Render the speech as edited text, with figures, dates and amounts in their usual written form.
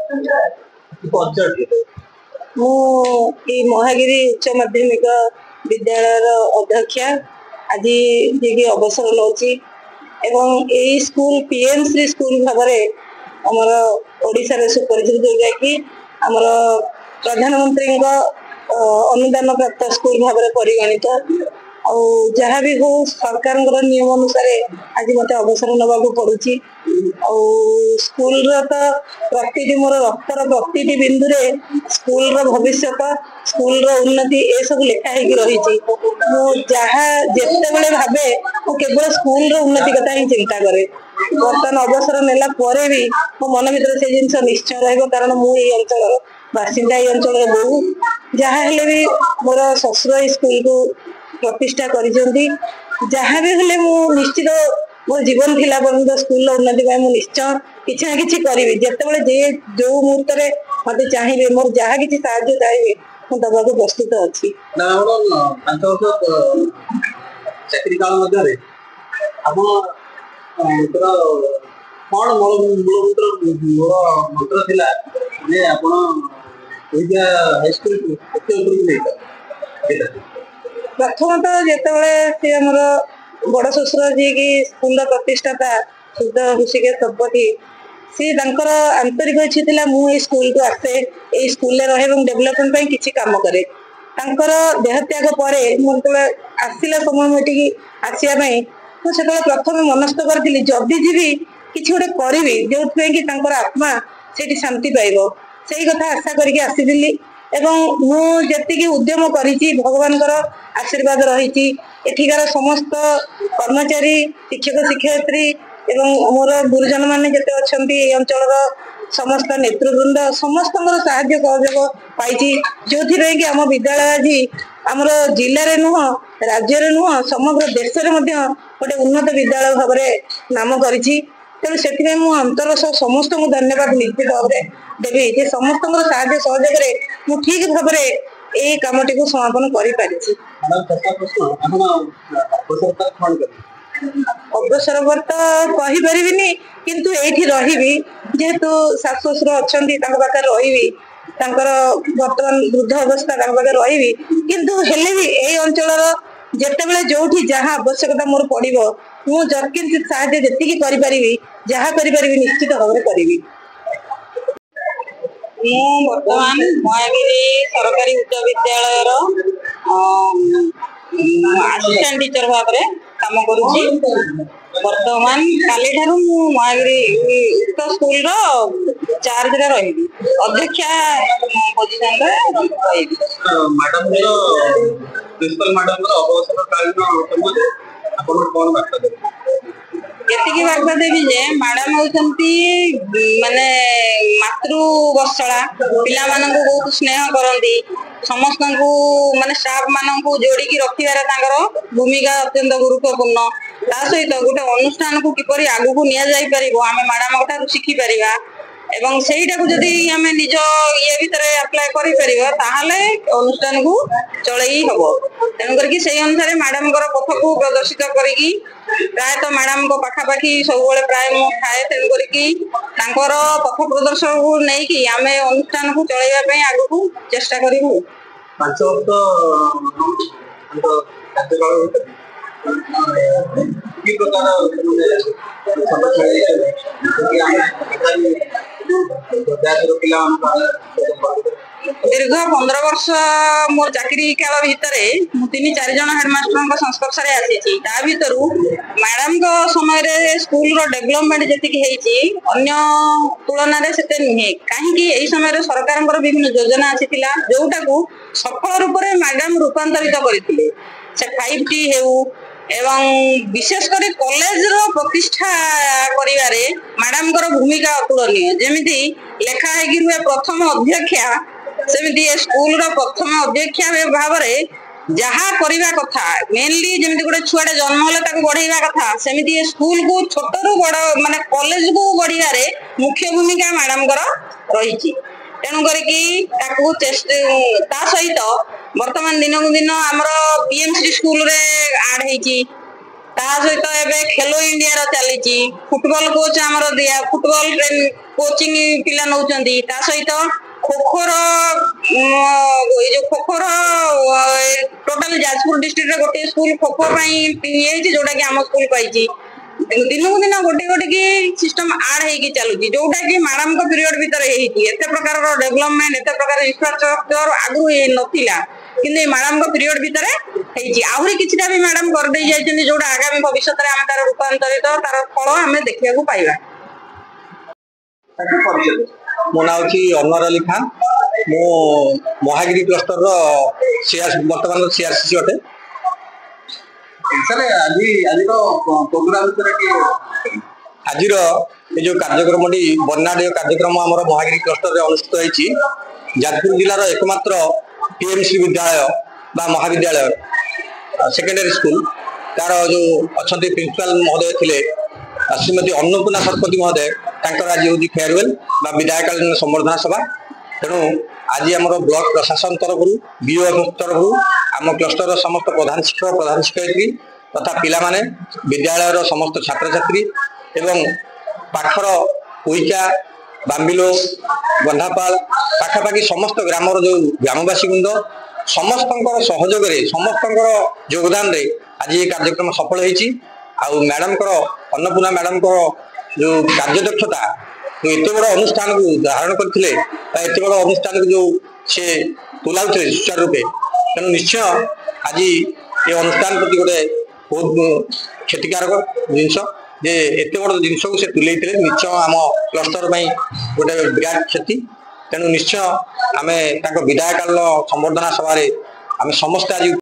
मु महागिरी उच्च माध्यमिक विद्यालय अध्यक्षा आज जी अवसर नौची एवं यही स्कूल पीएम श्री स्कूल भाव आमर ओडिशा सुपरिचित जोटा कि आमर प्रधानमंत्री अनुदान प्राप्त स्कूल भाव परिगणित जहाँ भी हो सरकार नियम अनुसार आज मत अवसर नवाक पड़ुची स्कूल तो प्रति मोर रक्तर प्रति बिंदु स्कूल भविष्य स्कूल उन्नति ए सब लिखाई रही जहाँ जिते बड़े भावे केवल स्कूल उन्नति कथा ही चिंता करे बर्तमान अवसर नेला परे भी मो मन भर से जिन निश्चय रहा कारण मुझे अंचल बासिंदा ये अंचल बहु जहाँ हेले भी मोर शशुर स्कूल को प्रतिष्ठा करिसेंती जहाँ भी हेले मु निश्चित मो जीवन थिला पर्यंत स्कूल उन्नति निश्चय किसी ना कि करी जिते जे जो मुहूर्त मत चाहिए मोर जहाँ किसी साहाଯ୍य चाहिए मुझे दबा को प्रस्तुत अच्छी चाकरी काल कौन मंत्र थिला माने आपण हाई स्कूल प्रथम तो जिते आमर बड़ शशुर जी की स्कूल प्रतिष्ठाता शुद्ध ऋषिकेश शतपथी सी आंतरिक इच्छा था मुझे स्कूल को आसे ये स्कूल रहे डेभलपमेंट किसी काम करे देहत्याग पर मुझे आसला समय मुझे आसवाई मुझे प्रथम मनस्थ करी जदि जीवी किसी गोटे करी जो कि आत्मा से शांति पाइब से कथा आशा करके आसी एवं मुझे उद्यम करी भगवान आशीर्वाद रही एठिकार समस्त कर्मचारी शिक्षक शिक्षयित्री एवं मोर गुरुजन मैंने जिते अच्छा अंचल समस्त नेतृवृंद समस्त साहाय्य सहयोग पाई जो कि आम विद्यालय आज आमर जिले नुह राज्य नुह समग्र देश में गोटे उन्नत विद्यालय भाव नाम करी तेणु से अंतर समस्त को धन्यवाद निश्चित भाव देवी जे समस्त साहाय्य सहयोग मु ठीक भाव ये कमटी को समापन कर अवसर पर तो कहीपरि किंतु ये रही जेहेतु शाशु ससुर अच्छा पाखे रही बर्तमान वृद्ध अवस्था पाखे रही किंतु हेले भी ये अंचल जिते जो जहाँ आवश्यकता मोर पड़ो मुझे साहाय्य जी करी जहाँ करी निश्चित भाव में करी बर्तमान महागिरी सरकारी उच्च विद्यालय असिस्टेंट टीचर भाव में काम करुच्ची बर्तमान काली ठारू महागिरी उक्त स्कूल चार्ज रे रही अध्यक्षा पोजिशन रे मैडम प्रिंसिपल मैडम अवसर कौन बार्ता ये बार्ता देवी जे मैडम होती माने मातृवत्सला पिला मानक बहुत स्नेह करती समस्त माने स्टाफ मान जोड़ी रखार भूमिका अत्यंत गुरुत्वपूर्ण ता सहित गोटे अनुष्ठान को किपरि आगु को निया जाई परिबो आमे मैडम ठारू शिखी परिबा एवं सेटा को जदि आमे निज ये भीतर अप्लाई करि परिबा ताहाले अनुष्ठान को चलई हबो तेन करके सेही अनुसार मैडम पथ को प्रदर्शित करिकी प्राय तो मैडम को पाखापाखी सब प्राय मु खाए तेन करके पथ प्रदर्शन को नहीं कि आमे अनुष्ठान को चलैया आगु को चेष्टा करिबु 5 वर्ष की प्रकार दीर्घ 15 वर्ष मोर चाकरी काल भितर 3-4 जन हेडमास्टर संस्पर्श आसी भर मैडम समय स्कूल डेभलपमेंट जी अन्य तुलन से नुहे कहीं समय सरकार विभिन्न योजना आसी जोटा को सफल रूप में मैडम रूपांतरित करते 5T हेउ एवं विशेषकर कॉलेज रो प्रतिष्ठा करिवारे मैडम को भूमिका अतुलनीय जमिति लेखा है कि प्रथम अध्यक्षा सेमिति स्कूल रो प्रथम अध्यक्षा भाव में जहाँ करवा कथा मेनली जमिति गोटे छुआटे जन्म होले ताको बढ़ाइबा कथा सेमिति स्कूल को छोट रु बड़ माने कॉलेज को बढ़ियारे मुख्य भूमिका मैडम रही तेणु करके चेष्टा सहित वर्तमान दिन को दिन आमर पीएमसी स्कूल रे आड ता सहित एबे खेलो इंडिया चली फुटबॉल कोच आमर दिया फुटबॉल कोचिंग पिला नौचंदी ता सहित खोखोर जो खोखोर टोटल जाजपुर डिस्ट्रिक्ट रे गोटे स्कूल खोखो ये जोटा कि आम स्कूल पाई दिनकू दिन गोटे गोटे की सिस्टम आड होगी चलुची जोटा कि मैडम को पीरियड भीतर एत प्रकार डेवलपमेंट एत प्रकार इंफ्रास्ट्रक्चर आगु नथिला किंतु मैडम को पीरियड भीतर आहरी किछटा भी मैडम कर दे जाइछन जोटा आगामी भविष्य में आम तार रूपांतरित तार फल आम देखा पाइबा। मो ना हूँ अनवर अली खान मु महागिरी क्लस्टर बर्तमान सीआरसीसी अटे सर आज आज प्रोग्राम आज जो कार्यक्रम बर्नाड कार्यक्रम आम महागिरी क्लस्टर अनुष्ठित होती जाजपुर जिलार एकमात्र पीएमसी विद्यालय बा महाविद्यालय सेकेंडरी स्कूल तार जो अच्छा प्रिंसिपाल महोदय थे श्रीमती अन्नपूर्णा शतपथी महोदय आज हूँ फेयरवेल बा विदायकालीन संबर्धना सभा तेणु आज आम ब्लॉक प्रशासन तरफ बीओ तरफ आम क्लस्टर समस्त प्रधान शिक्षक प्रधान शिक्षयित्री तथा पिला माने विद्यालय समस्त छात्र छात्री एवं पाखर कोईका बाम्बिलो गंधापाल पाखापाखि समस्त ग्रामर जो ग्रामवासी वृंद समस्त सहयोग समस्त योगदान रे आज ये कार्यक्रम सफल होती मैडम अन्नपूर्णा मैडम जो कार्यदक्षता जो एत बड़ अनुष्ठान को धारण करते एत बड़ अनुष्ठान को जो से तुलाउते सुचारू रूपे तेणु निश्चय आज ये अनुष्ठान प्रति गोटे बहुत क्षतिकारक जिनस जे एत बड़ जिनस को से तुले निश्चय आम क्लस्टर गोटे विराट क्षति तेणु निश्चय आम विदायकाल संबर्धना सभा आम समस्त आज